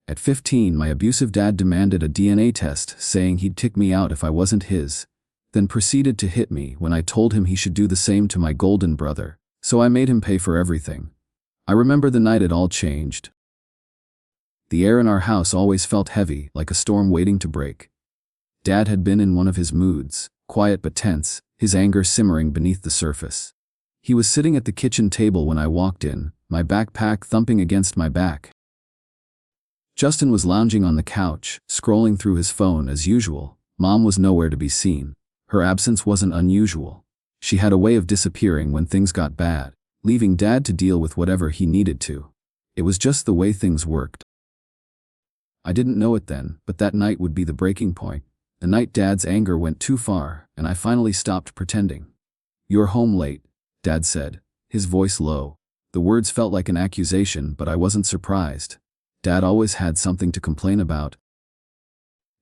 At 15, my abusive dad demanded a DNA test, saying he'd kick me out if I wasn't his, then proceeded to hit me when I told him he should do the same to my golden brother, so I made him pay for everything. I remember the night it all changed. The air in our house always felt heavy, like a storm waiting to break. Dad had been in one of his moods, quiet but tense, his anger simmering beneath the surface. He was sitting at the kitchen table when I walked in, my backpack thumping against my back. Justin was lounging on the couch, scrolling through his phone as usual. Mom was nowhere to be seen. Her absence wasn't unusual. She had a way of disappearing when things got bad, leaving Dad to deal with whatever he needed to. It was just the way things worked. I didn't know it then, but that night would be the breaking point. The night Dad's anger went too far, and I finally stopped pretending. "You're home late," Dad said, his voice low. The words felt like an accusation, but I wasn't surprised. Dad always had something to complain about.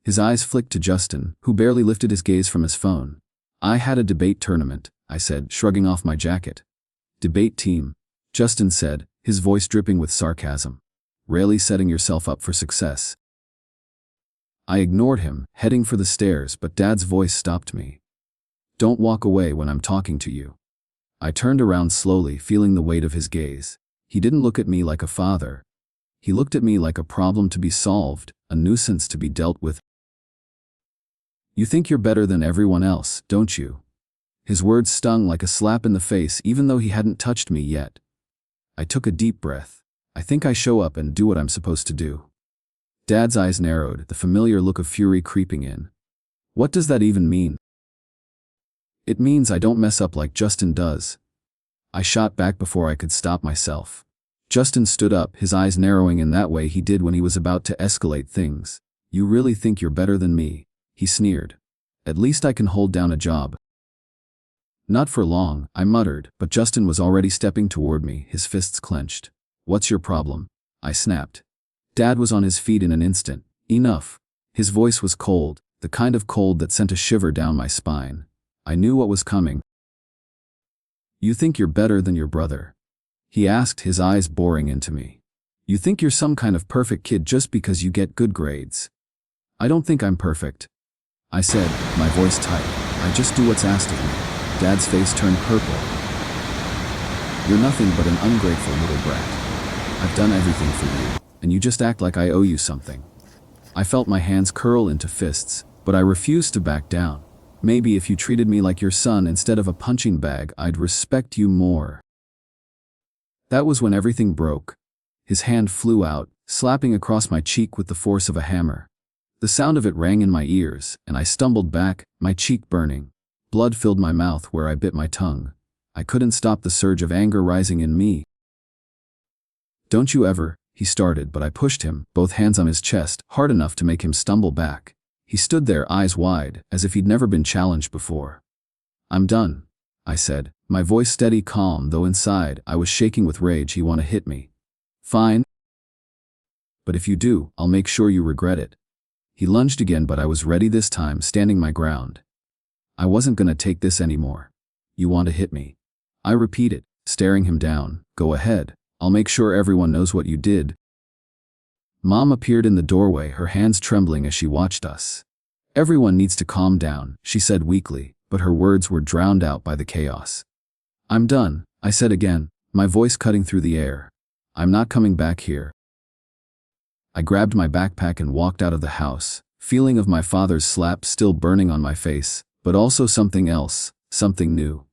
His eyes flicked to Justin, who barely lifted his gaze from his phone. "I had a debate tournament," I said, shrugging off my jacket. "Debate team," Justin said, his voice dripping with sarcasm. "Really setting yourself up for success." I ignored him, heading for the stairs, but Dad's voice stopped me. "Don't walk away when I'm talking to you." I turned around slowly, feeling the weight of his gaze. He didn't look at me like a father. He looked at me like a problem to be solved, a nuisance to be dealt with. "You think you're better than everyone else, don't you?" His words stung like a slap in the face, even though he hadn't touched me yet. I took a deep breath. "I think I show up and do what I'm supposed to do." Dad's eyes narrowed, the familiar look of fury creeping in. "What does that even mean?" "It means I don't mess up like Justin does." I shot back before I could stop myself. Justin stood up, his eyes narrowing in that way he did when he was about to escalate things. "You really think you're better than me?" he sneered. "At least I can hold down a job." "Not for long," I muttered, but Justin was already stepping toward me, his fists clenched. "What's your problem?" I snapped. Dad was on his feet in an instant. "Enough." His voice was cold, the kind of cold that sent a shiver down my spine. I knew what was coming. "You think you're better than your brother?" he asked, his eyes boring into me. "You think you're some kind of perfect kid just because you get good grades?" "I don't think I'm perfect," I said, my voice tight. "I just do what's asked of me." Dad's face turned purple. "You're nothing but an ungrateful little brat. I've done everything for you, and you just act like I owe you something." I felt my hands curl into fists, but I refused to back down. "Maybe if you treated me like your son instead of a punching bag, I'd respect you more." That was when everything broke. His hand flew out, slapping across my cheek with the force of a hammer. The sound of it rang in my ears, and I stumbled back, my cheek burning. Blood filled my mouth where I bit my tongue. I couldn't stop the surge of anger rising in me. "Don't you ever," he started, but I pushed him, both hands on his chest, hard enough to make him stumble back. He stood there, eyes wide, as if he'd never been challenged before. "I'm done," I said, my voice steady, calm, though inside I was shaking with rage. "You want to hit me? Fine. But if you do, I'll make sure you regret it." He lunged again, but I was ready this time, standing my ground. I wasn't gonna take this anymore. "You want to hit me?" I repeated, staring him down. "Go ahead. I'll make sure everyone knows what you did." Mom appeared in the doorway, her hands trembling as she watched us. "Everyone needs to calm down," she said weakly, but her words were drowned out by the chaos. "I'm done," I said again, my voice cutting through the air. "I'm not coming back here." I grabbed my backpack and walked out of the house, feeling of my father's slap still burning on my face, but also something else, something new.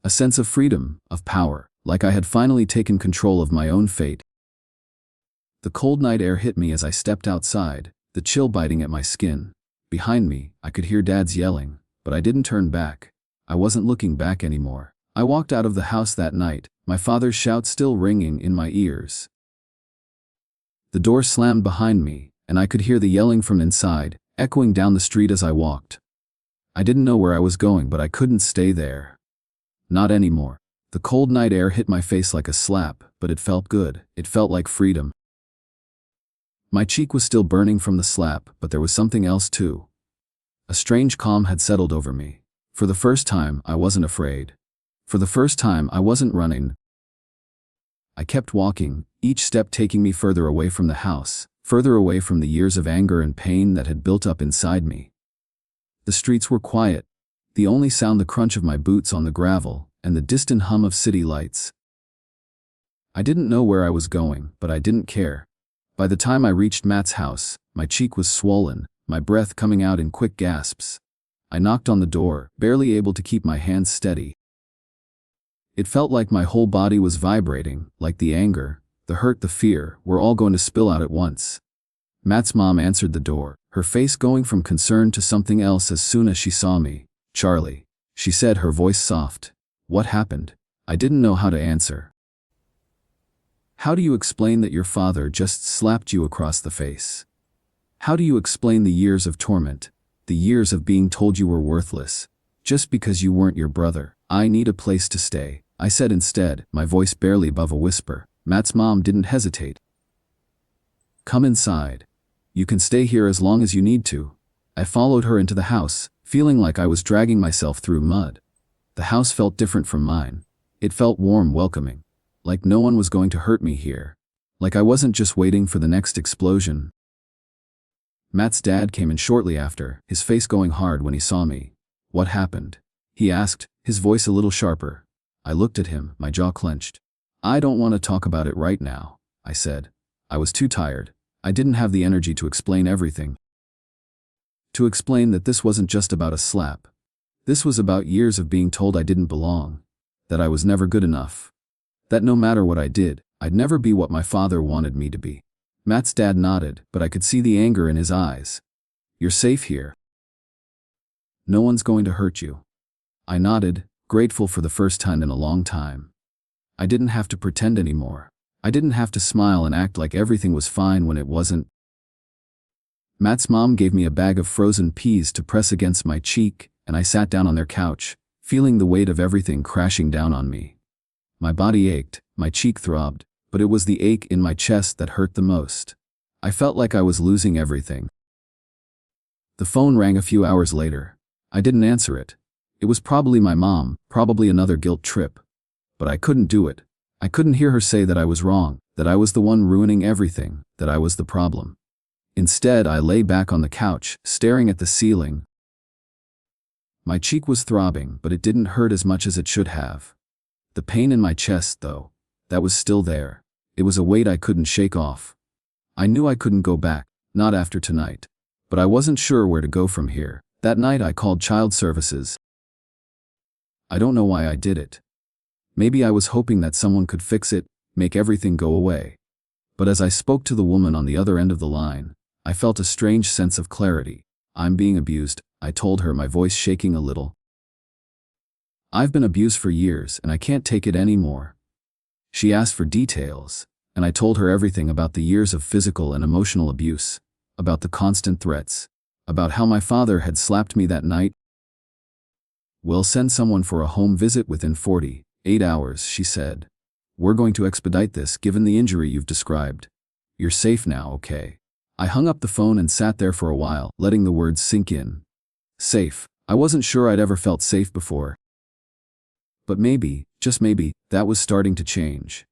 A sense of freedom, of power, like I had finally taken control of my own fate. The cold night air hit me as I stepped outside, the chill biting at my skin. Behind me, I could hear Dad's yelling, but I didn't turn back. I wasn't looking back anymore. I walked out of the house that night, my father's shout still ringing in my ears. The door slammed behind me, and I could hear the yelling from inside, echoing down the street as I walked. I didn't know where I was going, but I couldn't stay there. Not anymore. The cold night air hit my face like a slap, but it felt good. It felt like freedom. My cheek was still burning from the slap, but there was something else too. A strange calm had settled over me. For the first time, I wasn't afraid. For the first time, I wasn't running. I kept walking, each step taking me further away from the house, further away from the years of anger and pain that had built up inside me. The streets were quiet, the only sound the crunch of my boots on the gravel and the distant hum of city lights. I didn't know where I was going, but I didn't care. By the time I reached Matt's house, my cheek was swollen, my breath coming out in quick gasps. I knocked on the door, barely able to keep my hands steady. It felt like my whole body was vibrating, like the anger, the hurt, the fear were all going to spill out at once. Matt's mom answered the door, her face going from concern to something else as soon as she saw me. "Charlie," she said, her voice soft. "What happened?" I didn't know how to answer. "How do you explain that your father just slapped you across the face? How do you explain the years of torment, the years of being told you were worthless, just because you weren't your brother?" "I need a place to stay," I said instead, my voice barely above a whisper. Matt's mom didn't hesitate. "Come inside. You can stay here as long as you need to." I followed her into the house, feeling like I was dragging myself through mud. The house felt different from mine. It felt warm, welcoming, like no one was going to hurt me here, like I wasn't just waiting for the next explosion. Matt's dad came in shortly after, his face going hard when he saw me. "What happened?" he asked, his voice a little sharper. I looked at him, my jaw clenched. "I don't want to talk about it right now," I said. I was too tired. I didn't have the energy to explain everything. To explain that this wasn't just about a slap. This was about years of being told I didn't belong, that I was never good enough, that no matter what I did, I'd never be what my father wanted me to be. Matt's dad nodded, but I could see the anger in his eyes. "You're safe here. No one's going to hurt you." I nodded, grateful for the first time in a long time. I didn't have to pretend anymore. I didn't have to smile and act like everything was fine when it wasn't. Matt's mom gave me a bag of frozen peas to press against my cheek, and I sat down on their couch, feeling the weight of everything crashing down on me. My body ached, my cheek throbbed, but it was the ache in my chest that hurt the most. I felt like I was losing everything. The phone rang a few hours later. I didn't answer it. It was probably my mom, probably another guilt trip. But I couldn't do it. I couldn't hear her say that I was wrong, that I was the one ruining everything, that I was the problem. Instead, I lay back on the couch, staring at the ceiling. My cheek was throbbing, but it didn't hurt as much as it should have. The pain in my chest, though, that was still there. It was a weight I couldn't shake off. I knew I couldn't go back, not after tonight. But I wasn't sure where to go from here. That night I called child services. I don't know why I did it. Maybe I was hoping that someone could fix it, make everything go away. But as I spoke to the woman on the other end of the line, I felt a strange sense of clarity. "I'm being abused," I told her, my voice shaking a little. "I've been abused for years and I can't take it anymore." She asked for details, and I told her everything about the years of physical and emotional abuse, about the constant threats, about how my father had slapped me that night. "We'll send someone for a home visit within 48 hours, she said. "We're going to expedite this given the injury you've described. You're safe now, okay?" I hung up the phone and sat there for a while, letting the words sink in. Safe. I wasn't sure I'd ever felt safe before. But maybe, just maybe, that was starting to change.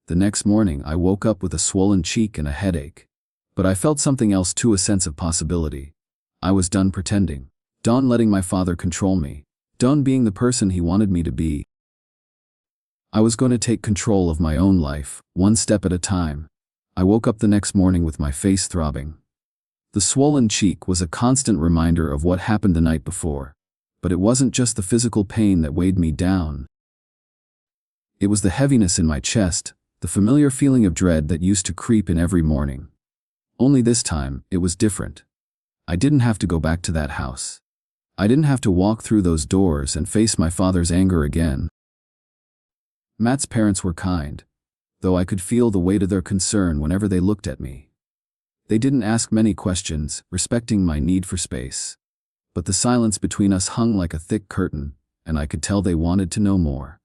The next morning I woke up with a swollen cheek and a headache. But I felt something else too, a sense of possibility. I was done pretending. Done letting my father control me. Done being the person he wanted me to be. I was going to take control of my own life, one step at a time. I woke up the next morning with my face throbbing. The swollen cheek was a constant reminder of what happened the night before. But it wasn't just the physical pain that weighed me down. It was the heaviness in my chest, the familiar feeling of dread that used to creep in every morning. Only this time, it was different. I didn't have to go back to that house. I didn't have to walk through those doors and face my father's anger again. Matt's parents were kind, though I could feel the weight of their concern whenever they looked at me. They didn't ask many questions, respecting my need for space. But the silence between us hung like a thick curtain, and I could tell they wanted to know more.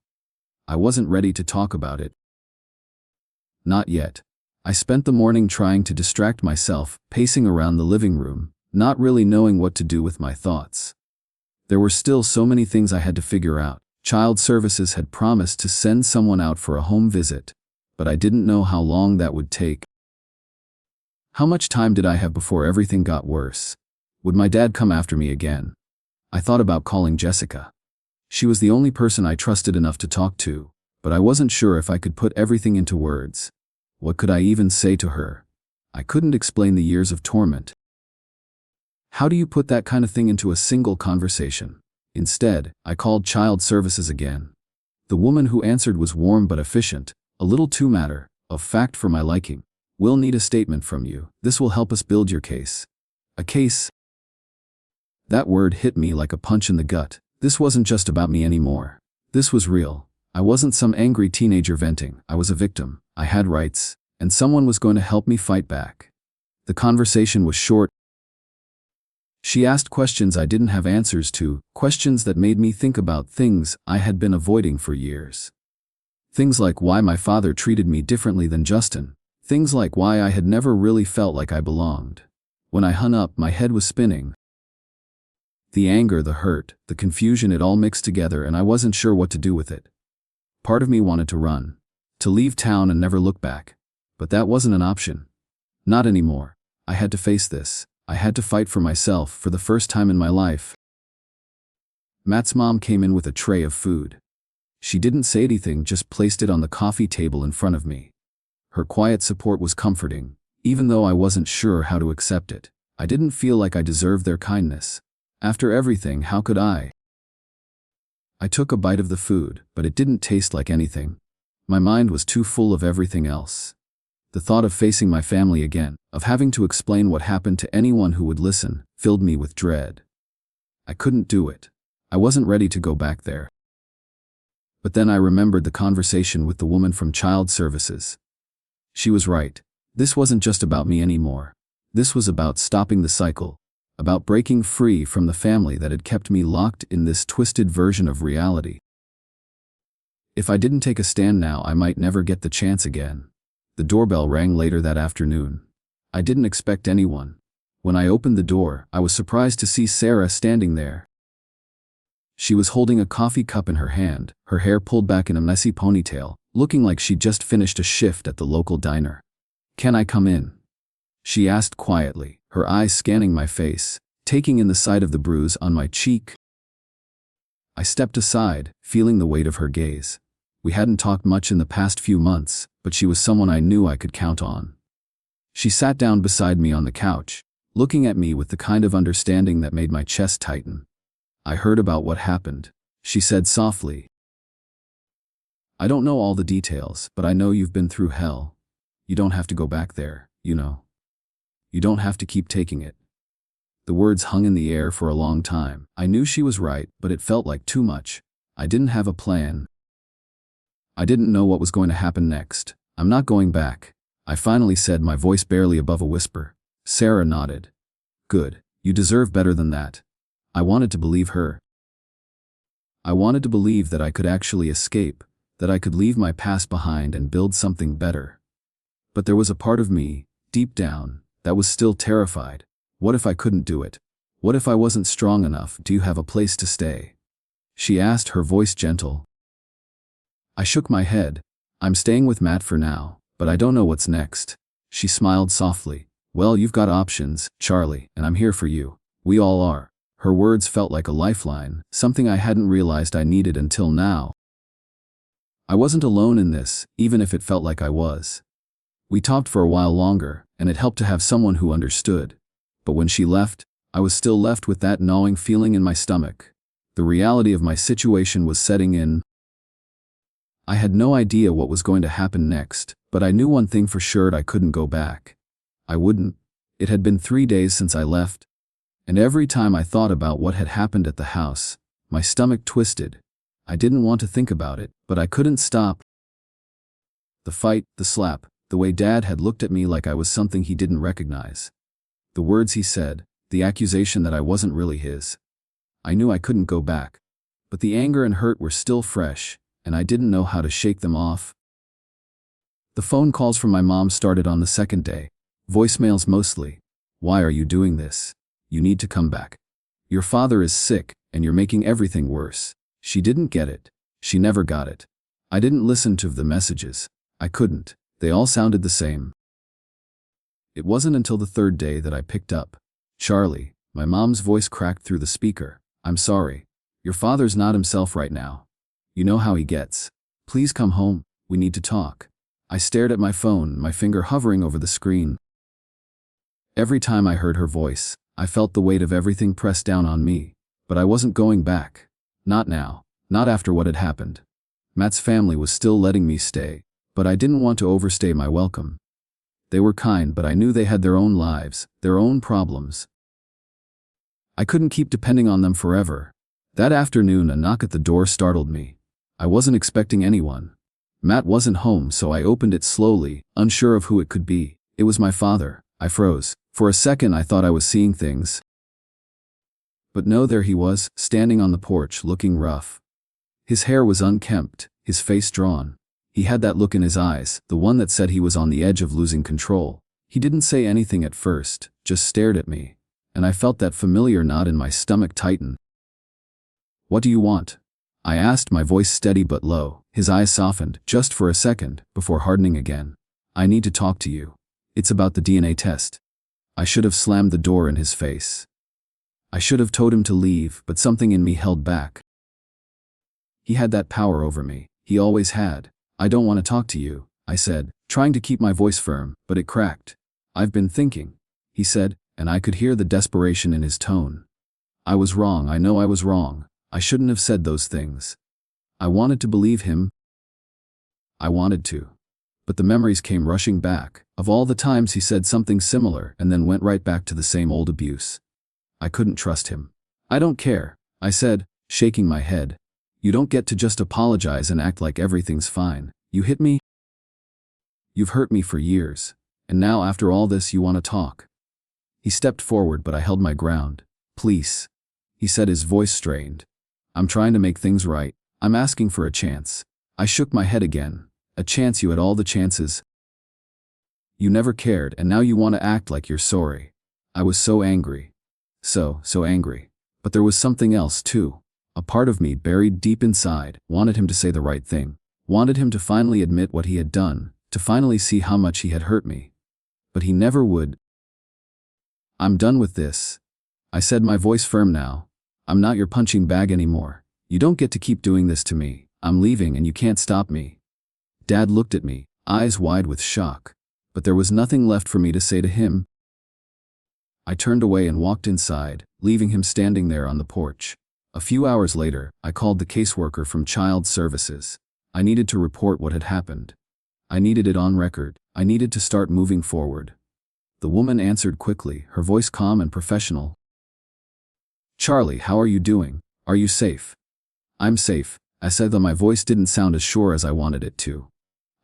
I wasn't ready to talk about it. Not yet. I spent the morning trying to distract myself, pacing around the living room, not really knowing what to do with my thoughts. There were still so many things I had to figure out. Child services had promised to send someone out for a home visit, but I didn't know how long that would take. How much time did I have before everything got worse? Would my dad come after me again? I thought about calling Jessica. She was the only person I trusted enough to talk to, but I wasn't sure if I could put everything into words. What could I even say to her? I couldn't explain the years of torment. How do you put that kind of thing into a single conversation? Instead, I called child services again. The woman who answered was warm but efficient, a little too matter of fact for my liking. We'll need a statement from you. This will help us build your case. A case? That word hit me like a punch in the gut. This wasn't just about me anymore. This was real. I wasn't some angry teenager venting. I was a victim. I had rights, and someone was going to help me fight back. The conversation was short. She asked questions I didn't have answers to, questions that made me think about things I had been avoiding for years. Things like why my father treated me differently than Justin. Things like why I had never really felt like I belonged. When I hung up, my head was spinning. The anger, the hurt, the confusion, it all mixed together, and I wasn't sure what to do with it. Part of me wanted to run, to leave town and never look back. But that wasn't an option. Not anymore. I had to face this. I had to fight for myself for the first time in my life. Matt's mom came in with a tray of food. She didn't say anything, just placed it on the coffee table in front of me. Her quiet support was comforting, even though I wasn't sure how to accept it. I didn't feel like I deserved their kindness. After everything, how could I? I took a bite of the food, but it didn't taste like anything. My mind was too full of everything else. The thought of facing my family again, of having to explain what happened to anyone who would listen, filled me with dread. I couldn't do it. I wasn't ready to go back there. But then I remembered the conversation with the woman from child services. She was right. This wasn't just about me anymore. This was about stopping the cycle, about breaking free from the family that had kept me locked in this twisted version of reality. If I didn't take a stand now, I might never get the chance again. The doorbell rang later that afternoon. I didn't expect anyone. When I opened the door, I was surprised to see Sarah standing there. She was holding a coffee cup in her hand, her hair pulled back in a messy ponytail, looking like she'd just finished a shift at the local diner. "Can I come in?" she asked quietly, her eyes scanning my face, taking in the sight of the bruise on my cheek. I stepped aside, feeling the weight of her gaze. We hadn't talked much in the past few months, but she was someone I knew I could count on. She sat down beside me on the couch, looking at me with the kind of understanding that made my chest tighten. "I heard about what happened," she said softly. "I don't know all the details, but I know you've been through hell. You don't have to go back there, you know. You don't have to keep taking it." The words hung in the air for a long time. I knew she was right, but it felt like too much. I didn't have a plan. I didn't know what was going to happen next. "I'm not going back," I finally said, my voice barely above a whisper. Sarah nodded. "Good. You deserve better than that." I wanted to believe her. I wanted to believe that I could actually escape, that I could leave my past behind and build something better. But there was a part of me, deep down, that was still terrified. What if I couldn't do it? What if I wasn't strong enough? "Do you have a place to stay?" she asked, her voice gentle. I shook my head. "I'm staying with Matt for now, but I don't know what's next." She smiled softly. "Well, you've got options, Charlie, and I'm here for you. We all are." Her words felt like a lifeline, something I hadn't realized I needed until now. I wasn't alone in this, even if it felt like I was. We talked for a while longer, and it helped to have someone who understood. But when she left, I was still left with that gnawing feeling in my stomach. The reality of my situation was setting in. I had no idea what was going to happen next, but I knew one thing for sure: I couldn't go back. I wouldn't. It had been 3 days since I left, and every time I thought about what had happened at the house, my stomach twisted. I didn't want to think about it, but I couldn't stop. The fight, the slap, the way Dad had looked at me like I was something he didn't recognize. The words he said, the accusation that I wasn't really his. I knew I couldn't go back, but the anger and hurt were still fresh, and I didn't know how to shake them off. The phone calls from my mom started on the second day. Voicemails mostly. "Why are you doing this? You need to come back. Your father is sick, and you're making everything worse." She didn't get it. She never got it. I didn't listen to the messages. I couldn't. They all sounded the same. It wasn't until the third day that I picked up. "Charlie," my mom's voice cracked through the speaker. "I'm sorry. Your father's not himself right now. You know how he gets. Please come home, we need to talk." I stared at my phone, my finger hovering over the screen. Every time I heard her voice, I felt the weight of everything pressed down on me. But I wasn't going back. Not now. Not after what had happened. Matt's family was still letting me stay, but I didn't want to overstay my welcome. They were kind, but I knew they had their own lives, their own problems. I couldn't keep depending on them forever. That afternoon, a knock at the door startled me. I wasn't expecting anyone. Matt wasn't home, so I opened it slowly, unsure of who it could be. It was my father. I froze. For a second I thought I was seeing things. But no, there he was, standing on the porch, looking rough. His hair was unkempt, his face drawn. He had that look in his eyes, the one that said he was on the edge of losing control. He didn't say anything at first, just stared at me. And I felt that familiar knot in my stomach tighten. "What do you want?" I asked, my voice steady but low. His eyes softened, just for a second, before hardening again. "I need to talk to you. It's about the DNA test." I should have slammed the door in his face. I should have told him to leave, but something in me held back. He had that power over me. He always had. "I don't want to talk to you," I said, trying to keep my voice firm, but it cracked. "I've been thinking," he said, and I could hear the desperation in his tone. I was wrong, I know I was wrong. I shouldn't have said those things. I wanted to believe him. I wanted to. But the memories came rushing back, of all the times he said something similar and then went right back to the same old abuse. I couldn't trust him. "I don't care," I said, shaking my head. "You don't get to just apologize and act like everything's fine. You hit me. You've hurt me for years. And now after all this you want to talk." He stepped forward, but I held my ground. "Please," he said, his voice strained. "I'm trying to make things right. I'm asking for a chance." I shook my head again. "A chance? You had all the chances. You never cared, and now you want to act like you're sorry." I was so angry. So angry. But there was something else too. A part of me, buried deep inside, wanted him to say the right thing. Wanted him to finally admit what he had done, to finally see how much he had hurt me. But he never would. "I'm done with this," I said, my voice firm now. "I'm not your punching bag anymore. You don't get to keep doing this to me. I'm leaving and you can't stop me." Dad looked at me, eyes wide with shock. But there was nothing left for me to say to him. I turned away and walked inside, leaving him standing there on the porch. A few hours later, I called the caseworker from Child Services. I needed to report what had happened. I needed it on record. I needed to start moving forward. The woman answered quickly, her voice calm and professional. "Charlie, how are you doing? Are you safe?" "I'm safe," I said, though my voice didn't sound as sure as I wanted it to.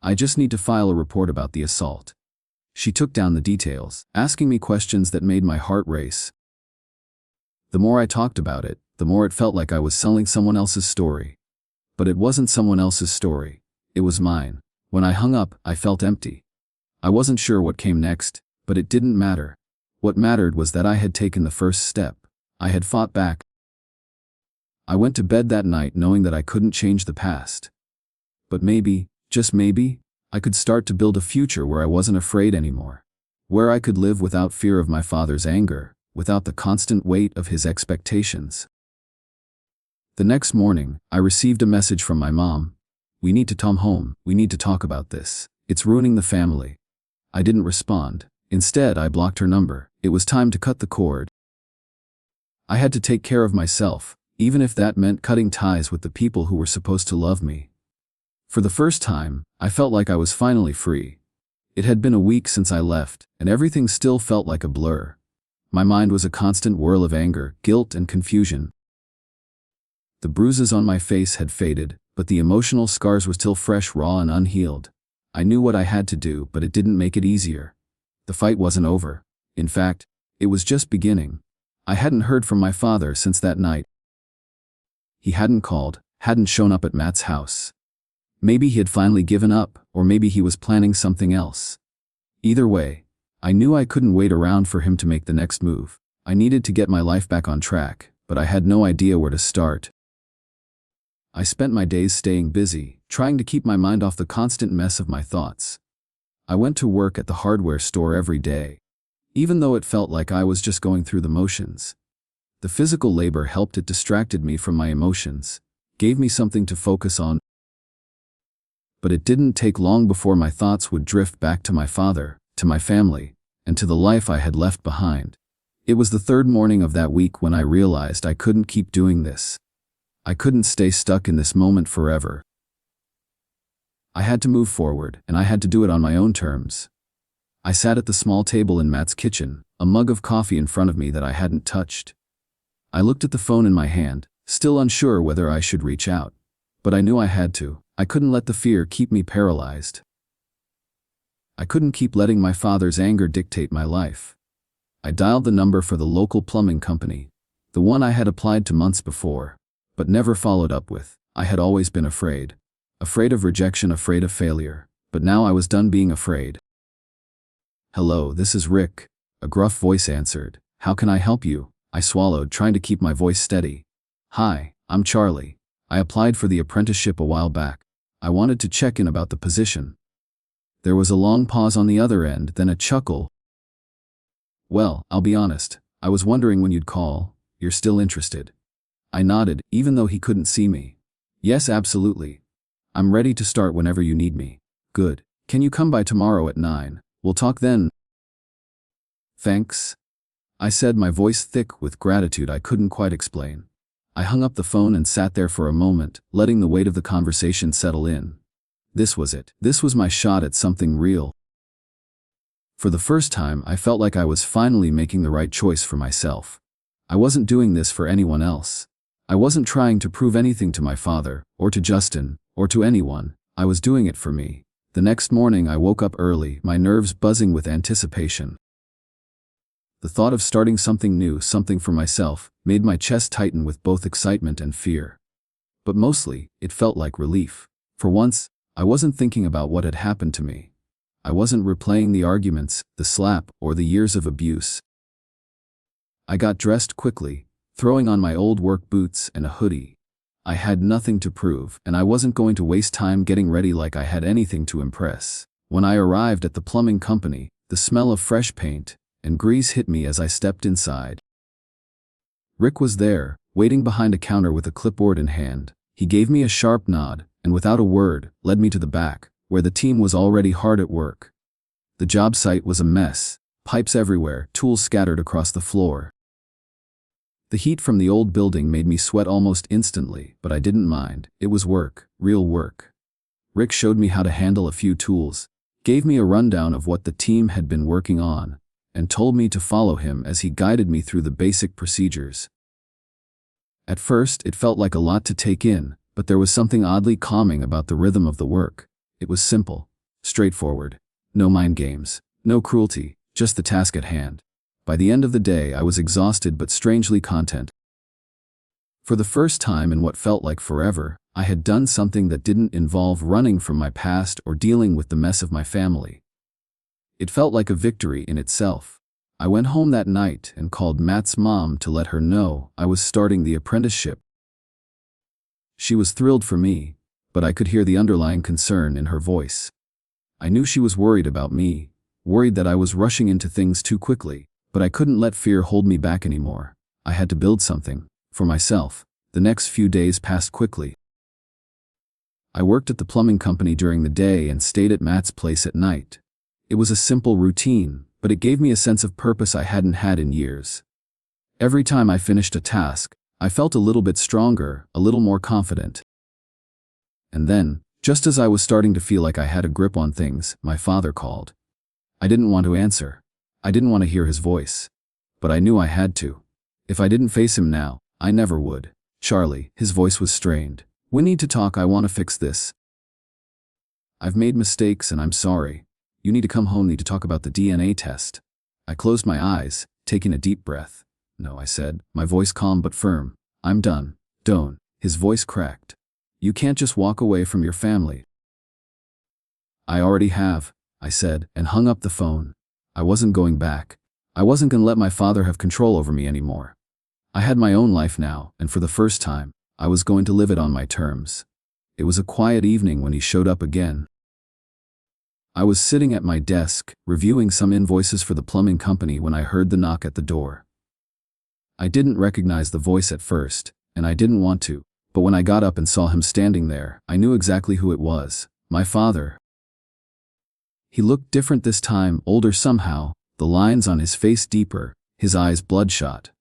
"I just need to file a report about the assault." She took down the details, asking me questions that made my heart race. The more I talked about it, the more it felt like I was selling someone else's story. But it wasn't someone else's story. It was mine. When I hung up, I felt empty. I wasn't sure what came next, but it didn't matter. What mattered was that I had taken the first step. I had fought back. I went to bed that night knowing that I couldn't change the past. But maybe, just maybe, I could start to build a future where I wasn't afraid anymore. Where I could live without fear of my father's anger, without the constant weight of his expectations. The next morning, I received a message from my mom. "We need to come home. We need to talk about this. It's ruining the family." I didn't respond. Instead, I blocked her number. It was time to cut the cord. I had to take care of myself, even if that meant cutting ties with the people who were supposed to love me. For the first time, I felt like I was finally free. It had been a week since I left, and everything still felt like a blur. My mind was a constant whirl of anger, guilt, and confusion. The bruises on my face had faded, but the emotional scars were still fresh, raw, and unhealed. I knew what I had to do, but it didn't make it easier. The fight wasn't over. In fact, it was just beginning. I hadn't heard from my father since that night. He hadn't called, hadn't shown up at Matt's house. Maybe he had finally given up, or maybe he was planning something else. Either way, I knew I couldn't wait around for him to make the next move. I needed to get my life back on track, but I had no idea where to start. I spent my days staying busy, trying to keep my mind off the constant mess of my thoughts. I went to work at the hardware store every day, even though it felt like I was just going through the motions. The physical labor helped. It distracted me from my emotions, gave me something to focus on. But it didn't take long before my thoughts would drift back to my father, to my family, and to the life I had left behind. It was the third morning of that week when I realized I couldn't keep doing this. I couldn't stay stuck in this moment forever. I had to move forward, and I had to do it on my own terms. I sat at the small table in Matt's kitchen, a mug of coffee in front of me that I hadn't touched. I looked at the phone in my hand, still unsure whether I should reach out. But I knew I had to. I couldn't let the fear keep me paralyzed. I couldn't keep letting my father's anger dictate my life. I dialed the number for the local plumbing company, the one I had applied to months before, but never followed up with. I had always been afraid. Afraid of rejection, afraid of failure. But now I was done being afraid. "Hello, this is Rick," a gruff voice answered. "How can I help you?" I swallowed, trying to keep my voice steady. "Hi, I'm Charlie. I applied for the apprenticeship a while back. I wanted to check in about the position." There was a long pause on the other end, then a chuckle. "Well, I'll be honest. I was wondering when you'd call. You're still interested?" I nodded, even though he couldn't see me. "Yes, absolutely. I'm ready to start whenever you need me." "Good. Can you come by tomorrow at 9? We'll talk then." "Thanks," I said, my voice thick with gratitude I couldn't quite explain. I hung up the phone and sat there for a moment, letting the weight of the conversation settle in. This was it. This was my shot at something real. For the first time, I felt like I was finally making the right choice for myself. I wasn't doing this for anyone else. I wasn't trying to prove anything to my father, or to Justin, or to anyone. I was doing it for me. The next morning I woke up early, my nerves buzzing with anticipation. The thought of starting something new, something for myself, made my chest tighten with both excitement and fear. But mostly, it felt like relief. For once, I wasn't thinking about what had happened to me. I wasn't replaying the arguments, the slap, or the years of abuse. I got dressed quickly, throwing on my old work boots and a hoodie. I had nothing to prove, and I wasn't going to waste time getting ready like I had anything to impress. When I arrived at the plumbing company, the smell of fresh paint and grease hit me as I stepped inside. Rick was there, waiting behind a counter with a clipboard in hand. He gave me a sharp nod, and without a word, led me to the back, where the team was already hard at work. The job site was a mess, pipes everywhere, tools scattered across the floor. The heat from the old building made me sweat almost instantly, but I didn't mind. It was work, real work. Rick showed me how to handle a few tools, gave me a rundown of what the team had been working on, and told me to follow him as he guided me through the basic procedures. At first, it felt like a lot to take in, but there was something oddly calming about the rhythm of the work. It was simple, straightforward. No mind games, no cruelty, just the task at hand. By the end of the day, I was exhausted but strangely content. For the first time in what felt like forever, I had done something that didn't involve running from my past or dealing with the mess of my family. It felt like a victory in itself. I went home that night and called Matt's mom to let her know I was starting the apprenticeship. She was thrilled for me, but I could hear the underlying concern in her voice. I knew she was worried about me, worried that I was rushing into things too quickly, but I couldn't let fear hold me back anymore. I had to build something, for myself. The next few days passed quickly. I worked at the plumbing company during the day and stayed at Matt's place at night. It was a simple routine, but it gave me a sense of purpose I hadn't had in years. Every time I finished a task, I felt a little bit stronger, a little more confident. And then, just as I was starting to feel like I had a grip on things, my father called. I didn't want to answer. I didn't want to hear his voice. But I knew I had to. If I didn't face him now, I never would. "Charlie," his voice was strained. "We need to talk. I want to fix this. I've made mistakes and I'm sorry. You need to come home. Need to talk about the DNA test." I closed my eyes, taking a deep breath. "No," I said, my voice calm but firm. "I'm done." "Don't." His voice cracked. "You can't just walk away from your family." "I already have," I said, and hung up the phone. I wasn't going back. I wasn't going to let my father have control over me anymore. I had my own life now, and for the first time, I was going to live it on my terms. It was a quiet evening when he showed up again. I was sitting at my desk, reviewing some invoices for the plumbing company when I heard the knock at the door. I didn't recognize the voice at first, and I didn't want to, but when I got up and saw him standing there, I knew exactly who it was. My father. He looked different this time, older somehow, the lines on his face deeper, his eyes bloodshot.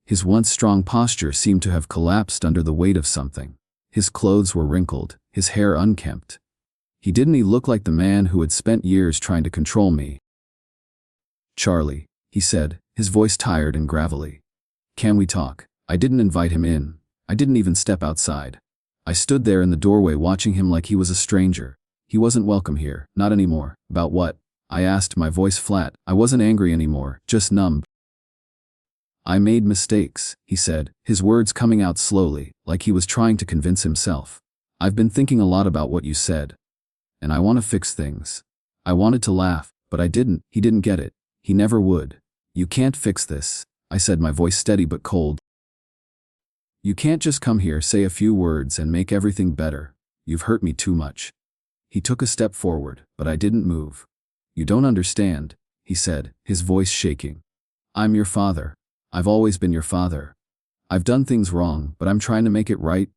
His once strong posture seemed to have collapsed under the weight of something. His clothes were wrinkled, his hair unkempt. He didn't look like the man who had spent years trying to control me. "Charlie," he said, his voice tired and gravelly. "Can we talk?" I didn't invite him in. I didn't even step outside. I stood there in the doorway watching him like he was a stranger. He wasn't welcome here, not anymore. "About what?" I asked, my voice flat. I wasn't angry anymore, just numb. "I made mistakes," he said, his words coming out slowly, like he was trying to convince himself. "I've been thinking a lot about what you said. And I want to fix things." I wanted to laugh, but I didn't. He didn't get it. He never would. "You can't fix this," I said, my voice steady but cold. "You can't just come here, say a few words, and make everything better. You've hurt me too much." He took a step forward, but I didn't move. "You don't understand," he said, his voice shaking. "I'm your father. I've always been your father. I've done things wrong, but I'm trying to make it right.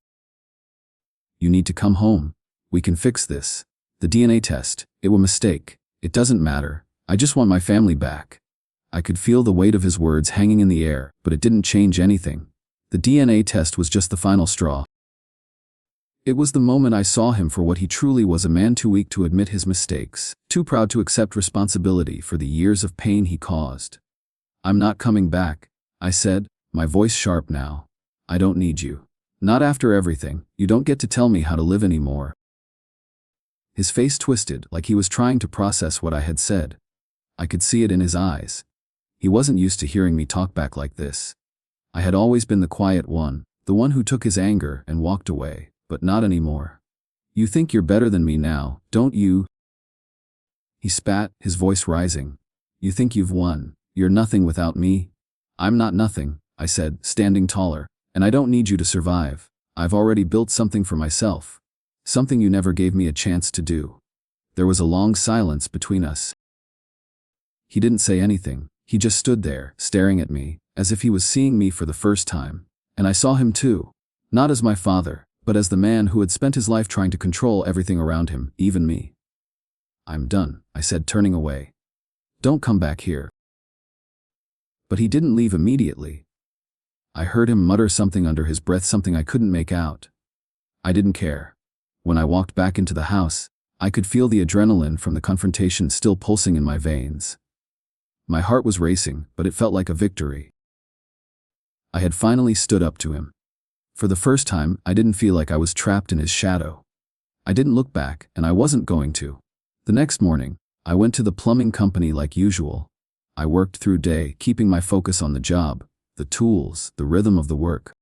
You need to come home. We can fix this. The DNA test, it was a mistake. It doesn't matter. I just want my family back." I could feel the weight of his words hanging in the air, but it didn't change anything. The DNA test was just the final straw. It was the moment I saw him for what he truly was, a man too weak to admit his mistakes, too proud to accept responsibility for the years of pain he caused. "I'm not coming back," I said, my voice sharp now. "I don't need you. Not after everything. You don't get to tell me how to live anymore." His face twisted, like he was trying to process what I had said. I could see it in his eyes. He wasn't used to hearing me talk back like this. I had always been the quiet one, the one who took his anger and walked away, but not anymore. "You think you're better than me now, don't you?" He spat, his voice rising. "You think you've won. You're nothing without me." "I'm not nothing," I said, standing taller, "and I don't need you to survive. I've already built something for myself. Something you never gave me a chance to do." There was a long silence between us. He didn't say anything. He just stood there, staring at me, as if he was seeing me for the first time. And I saw him too. Not as my father, but as the man who had spent his life trying to control everything around him, even me. "I'm done," I said, turning away. "Don't come back here." But he didn't leave immediately. I heard him mutter something under his breath, something I couldn't make out. I didn't care. When I walked back into the house, I could feel the adrenaline from the confrontation still pulsing in my veins. My heart was racing, but it felt like a victory. I had finally stood up to him. For the first time, I didn't feel like I was trapped in his shadow. I didn't look back, and I wasn't going to. The next morning, I went to the plumbing company like usual. I worked through day, keeping my focus on the job, the tools, the rhythm of the work.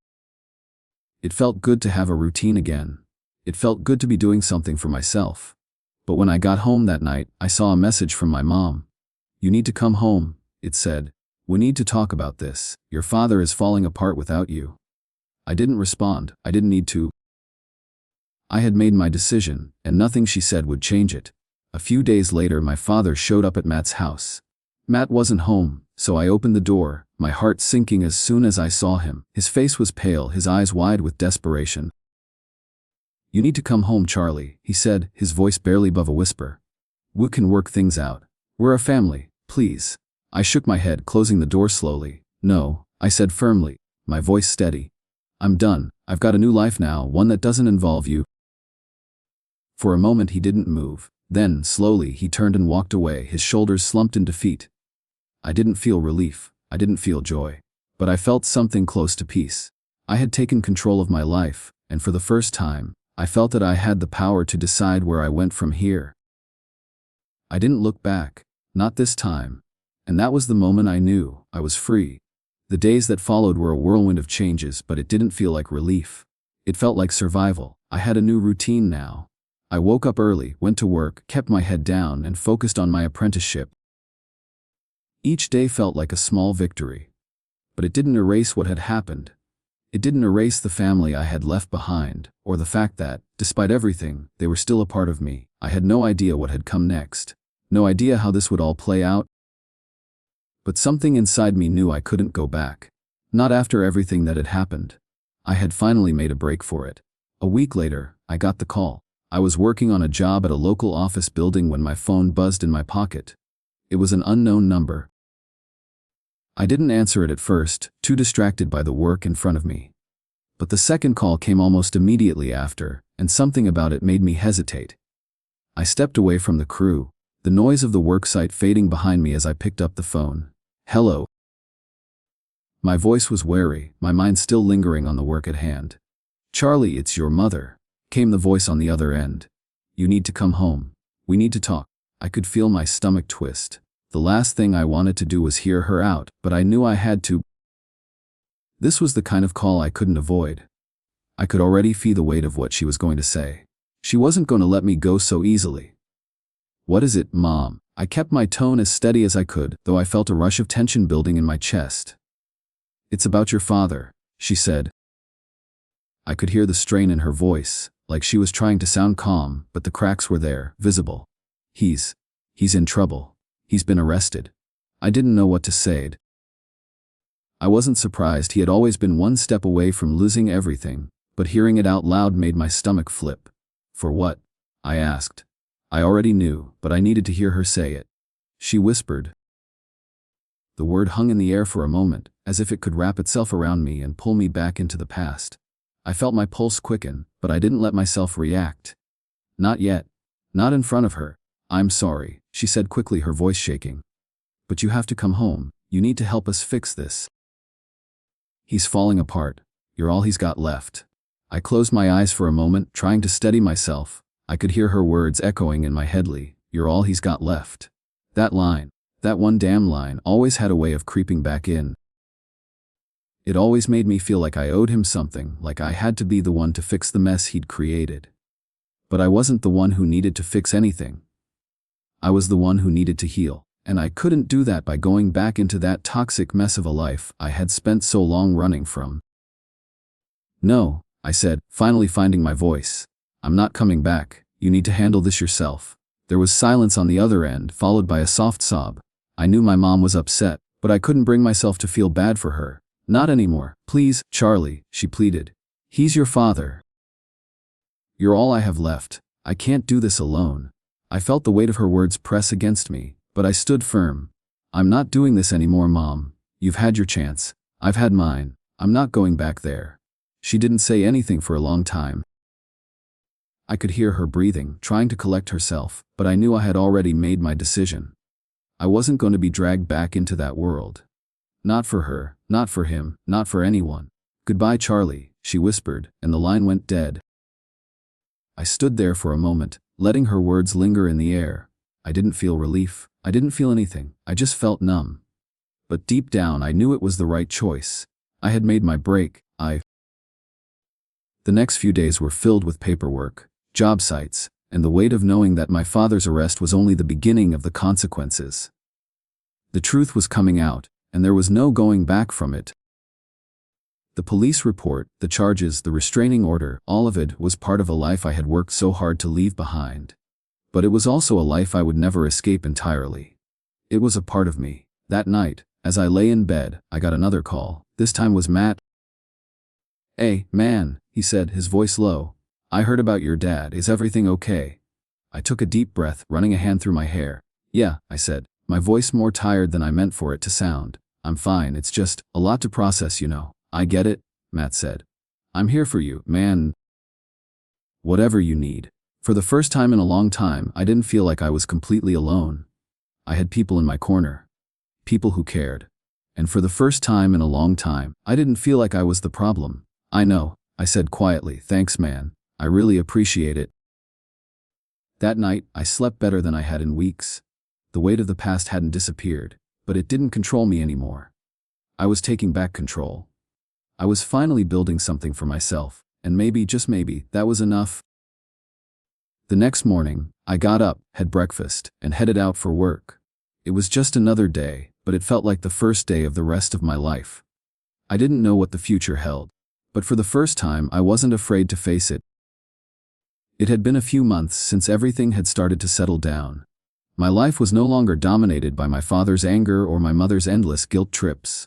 It felt good to have a routine again. It felt good to be doing something for myself. But when I got home that night, I saw a message from my mom. "You need to come home," it said. "We need to talk about this. Your father is falling apart without you." I didn't respond. I didn't need to. I had made my decision, and nothing she said would change it. A few days later, my father showed up at Matt's house. Matt wasn't home, so I opened the door, my heart sinking as soon as I saw him. His face was pale, his eyes wide with desperation. "You need to come home, Charlie," he said, his voice barely above a whisper. "We can work things out. We're a family, please." I shook my head, closing the door slowly. "No," I said firmly, my voice steady. "I'm done. I've got a new life now, one that doesn't involve you." For a moment he didn't move. Then, slowly, he turned and walked away, his shoulders slumped in defeat. I didn't feel relief. I didn't feel joy. But I felt something close to peace. I had taken control of my life, and for the first time, I felt that I had the power to decide where I went from here. I didn't look back. Not this time. And that was the moment I knew I was free. The days that followed were a whirlwind of changes, but it didn't feel like relief. It felt like survival. I had a new routine now. I woke up early, went to work, kept my head down, and focused on my apprenticeship. Each day felt like a small victory. But it didn't erase what had happened. It didn't erase the family I had left behind, or the fact that, despite everything, they were still a part of me. I had no idea what had come next. No idea how this would all play out. But something inside me knew I couldn't go back. Not after everything that had happened. I had finally made a break for it. A week later, I got the call. I was working on a job at a local office building when my phone buzzed in my pocket. It was an unknown number. I didn't answer it at first, too distracted by the work in front of me. But the second call came almost immediately after, and something about it made me hesitate. I stepped away from the crew, the noise of the worksite fading behind me as I picked up the phone. Hello. My voice was wary, my mind still lingering on the work at hand. Charlie, it's your mother, came the voice on the other end. You need to come home. We need to talk. I could feel my stomach twist. The last thing I wanted to do was hear her out, but I knew I had to. This was the kind of call I couldn't avoid. I could already feel the weight of what she was going to say. She wasn't going to let me go so easily. What is it, Mom? I kept my tone as steady as I could, though I felt a rush of tension building in my chest. It's about your father, she said. I could hear the strain in her voice, like she was trying to sound calm, but the cracks were there, visible. He's in trouble. He's been arrested. I didn't know what to say. I wasn't surprised. He had always been one step away from losing everything, but hearing it out loud made my stomach flip. For what? I asked. I already knew, but I needed to hear her say it. She whispered. The word hung in the air for a moment, as if it could wrap itself around me and pull me back into the past. I felt my pulse quicken, but I didn't let myself react. Not yet. Not in front of her. I'm sorry, she said quickly, her voice shaking. But you have to come home. You need to help us fix this. He's falling apart. You're all he's got left. I closed my eyes for a moment, trying to steady myself. I could hear her words echoing in my head. You're all he's got left. That line, that one damn line, always had a way of creeping back in. It always made me feel like I owed him something, like I had to be the one to fix the mess he'd created. But I wasn't the one who needed to fix anything. I was the one who needed to heal, and I couldn't do that by going back into that toxic mess of a life I had spent so long running from. No, I said, finally finding my voice. I'm not coming back. You need to handle this yourself. There was silence on the other end, followed by a soft sob. I knew my mom was upset, but I couldn't bring myself to feel bad for her. Not anymore. Please, Charlie, she pleaded. He's your father. You're all I have left. I can't do this alone. I felt the weight of her words press against me, but I stood firm. I'm not doing this anymore, Mom. You've had your chance. I've had mine. I'm not going back there. She didn't say anything for a long time. I could hear her breathing, trying to collect herself, but I knew I had already made my decision. I wasn't going to be dragged back into that world. Not for her, not for him, not for anyone. Goodbye, Charlie, she whispered, and the line went dead. I stood there for a moment, letting her words linger in the air. I didn't feel relief. I didn't feel anything. I just felt numb. But deep down I knew it was the right choice. I had made my break. The next few days were filled with paperwork, job sites, and the weight of knowing that my father's arrest was only the beginning of the consequences. The truth was coming out, and there was no going back from it. The police report, the charges, the restraining order, all of it was part of a life I had worked so hard to leave behind. But it was also a life I would never escape entirely. It was a part of me. That night, as I lay in bed, I got another call. This time was Matt. Hey, man, he said, his voice low. I heard about your dad. Is everything okay? I took a deep breath, running a hand through my hair. Yeah, I said, my voice more tired than I meant for it to sound. I'm fine, it's just a lot to process, you know. I get it, Matt said. I'm here for you, man. Whatever you need. For the first time in a long time, I didn't feel like I was completely alone. I had people in my corner. People who cared. And for the first time in a long time, I didn't feel like I was the problem. I know, I said quietly. Thanks, man. I really appreciate it. That night, I slept better than I had in weeks. The weight of the past hadn't disappeared, but it didn't control me anymore. I was taking back control. I was finally building something for myself, and maybe, just maybe, that was enough. The next morning, I got up, had breakfast, and headed out for work. It was just another day, but it felt like the first day of the rest of my life. I didn't know what the future held, but for the first time I wasn't afraid to face it. It had been a few months since everything had started to settle down. My life was no longer dominated by my father's anger or my mother's endless guilt trips.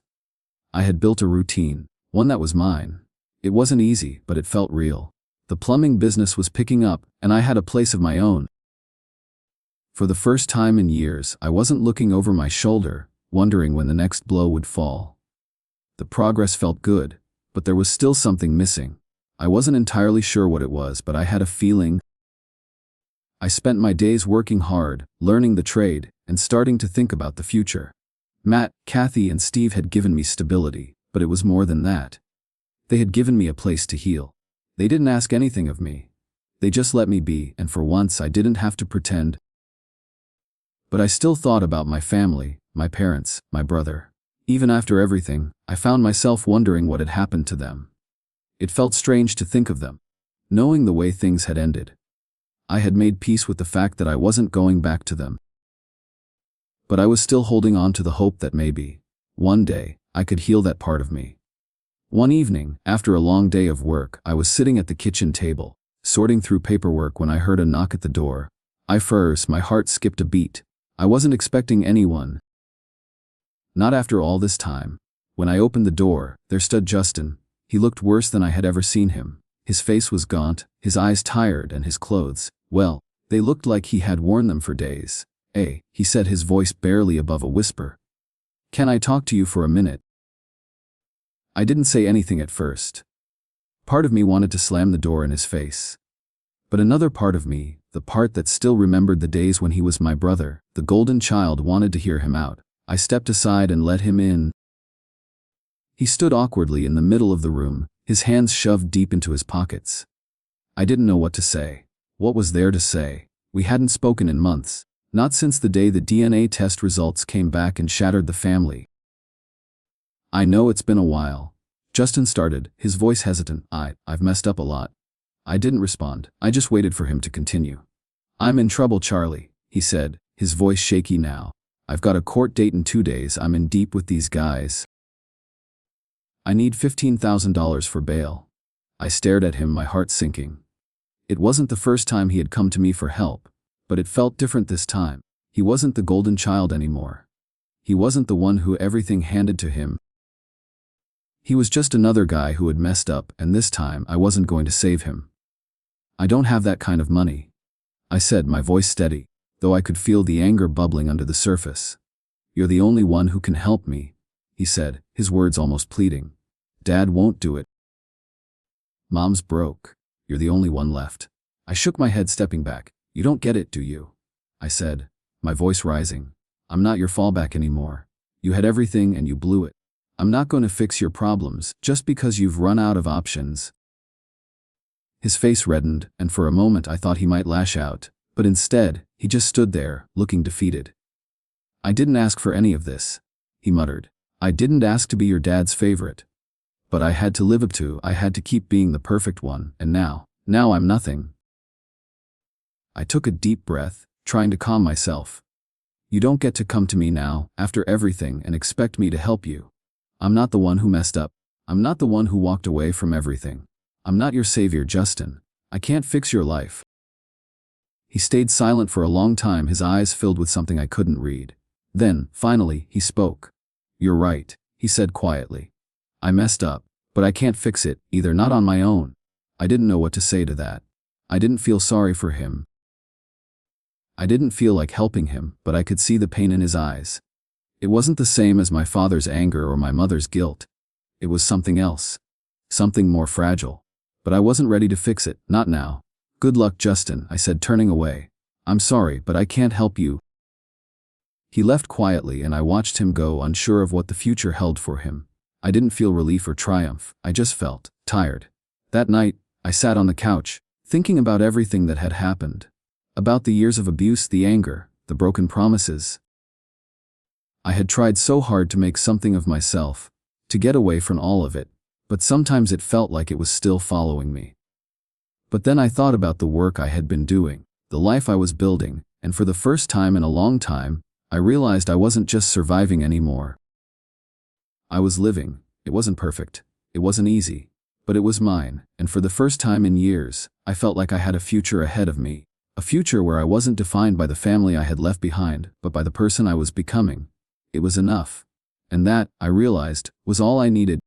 I had built a routine, one that was mine. It wasn't easy, but it felt real. The plumbing business was picking up, and I had a place of my own. For the first time in years, I wasn't looking over my shoulder, wondering when the next blow would fall. The progress felt good, but there was still something missing. I wasn't entirely sure what it was, but I had a feeling. I spent my days working hard, learning the trade, and starting to think about the future. Matt, Kathy, and Steve had given me stability, but it was more than that. They had given me a place to heal. They didn't ask anything of me. They just let me be, and for once I didn't have to pretend. But I still thought about my family, my parents, my brother. Even after everything, I found myself wondering what had happened to them. It felt strange to think of them, knowing the way things had ended. I had made peace with the fact that I wasn't going back to them. But I was still holding on to the hope that maybe, one day, I could heal that part of me. One evening, after a long day of work, I was sitting at the kitchen table, sorting through paperwork when I heard a knock at the door. I froze, my heart skipped a beat. I wasn't expecting anyone. Not after all this time. When I opened the door, there stood Justin. He looked worse than I had ever seen him. His face was gaunt, his eyes tired, and his clothes, well, they looked like he had worn them for days. "Hey," he said, his voice barely above a whisper. "Can I talk to you for a minute?" I didn't say anything at first. Part of me wanted to slam the door in his face. But another part of me, the part that still remembered the days when he was my brother, the golden child, wanted to hear him out. I stepped aside and let him in. He stood awkwardly in the middle of the room, his hands shoved deep into his pockets. I didn't know what to say. What was there to say? We hadn't spoken in months, not since the day the DNA test results came back and shattered the family. "I know it's been a while," Justin started, his voice hesitant. I've messed up a lot." I didn't respond. I just waited for him to continue. "I'm in trouble, Charlie," he said, his voice shaky now. "I've got a court date in 2 days. I'm in deep with these guys. I need $15,000 for bail." I stared at him, my heart sinking. It wasn't the first time he had come to me for help, but it felt different this time. He wasn't the golden child anymore. He wasn't the one who everything handed to him. He was just another guy who had messed up, and this time I wasn't going to save him. "I don't have that kind of money," I said, my voice steady, though I could feel the anger bubbling under the surface. "You're the only one who can help me," he said, his words almost pleading. "Dad won't do it. Mom's broke. You're the only one left." I shook my head, stepping back. "You don't get it, do you?" I said, my voice rising. "I'm not your fallback anymore. You had everything and you blew it. I'm not going to fix your problems just because you've run out of options." His face reddened, and for a moment I thought he might lash out, but instead, he just stood there, looking defeated. "I didn't ask for any of this," he muttered. "I didn't ask to be your dad's favorite. But I had to live up to, I had to keep being the perfect one, and now I'm nothing." I took a deep breath, trying to calm myself. "You don't get to come to me now, after everything, and expect me to help you. I'm not the one who messed up. I'm not the one who walked away from everything. I'm not your savior, Justin. I can't fix your life." He stayed silent for a long time, his eyes filled with something I couldn't read. Then, finally, he spoke. "You're right," he said quietly. "I messed up, but I can't fix it, either, not on my own." I didn't know what to say to that. I didn't feel sorry for him. I didn't feel like helping him, but I could see the pain in his eyes. It wasn't the same as my father's anger or my mother's guilt. It was something else. Something more fragile. But I wasn't ready to fix it, not now. "Good luck, Justin," I said, turning away. "I'm sorry, but I can't help you." He left quietly, and I watched him go, unsure of what the future held for him. I didn't feel relief or triumph. I just felt tired. That night, I sat on the couch, thinking about everything that had happened. About the years of abuse, the anger, the broken promises. I had tried so hard to make something of myself, to get away from all of it, but sometimes it felt like it was still following me. But then I thought about the work I had been doing, the life I was building, and for the first time in a long time, I realized I wasn't just surviving anymore. I was living. It wasn't perfect. It wasn't easy. But it was mine, and for the first time in years, I felt like I had a future ahead of me. A future where I wasn't defined by the family I had left behind, but by the person I was becoming. It was enough. And that, I realized, was all I needed.